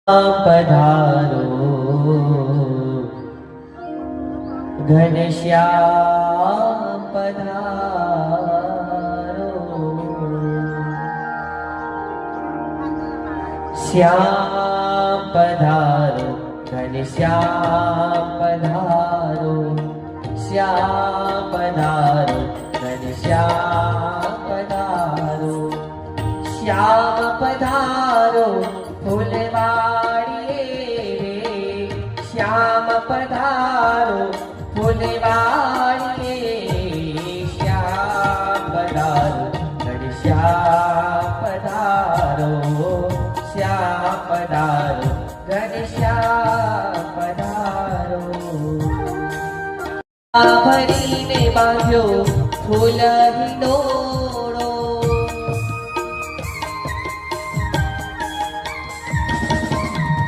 पधारो घनश्याम पधारो श्याम पधारो घनश्याम पधारो श्याम पधारो घनश्याम पधारो श्याम पधारो फूलवाड़िए श्याम पधारो फूलवाड़िए श्याम पधारो घनश्याम पधारो श्याम पधारो घनश्याम पधारो भरीने बांध्यो फूल हिंडोळो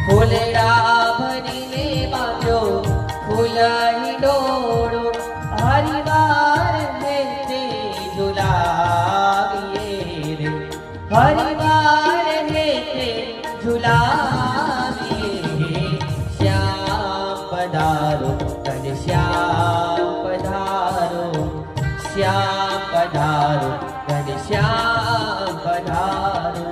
फूलड़ा भरीने बांध्यो फूल हिंडोळो हरिवार हेते झुलाविए रे हरिवार हेते झुलाविए श्याम पधारो घनश्याम पधारो श्याम पधारो घनश्याम पधारो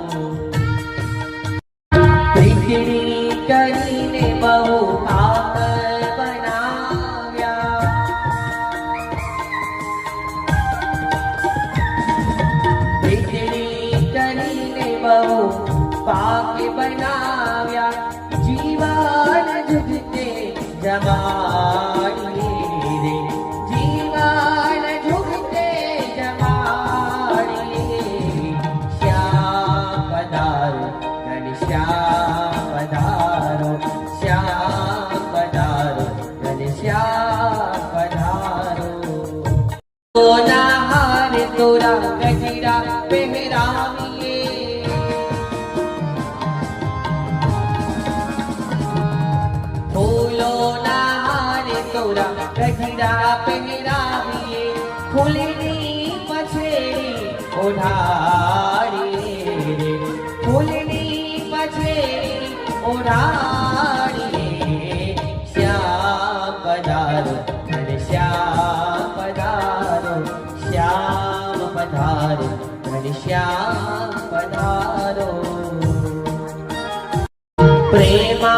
प्रीतिनी करीने बहु पाप बनाव्या प्रीतिनी करीने बहु पाप बनाव्या जीवन जुगते जमाड़िए रे जीवन जुगते जमाड़िए श्याम पधारो घनश्याम पधारो श्याम पधारो घनश्याम पधारो सोना हार तोरा गजरा पहराविए फूलो ना हार तोरा गजरा पहराविए फूलनी पछेड़ी ओढ़ाड़िए रे फूलनी पछेड़ी ओढ़ाड़िए श्याम पधारो घनश्याम पधारो श्याम पधारो घनश्याम पधारो प्रेमा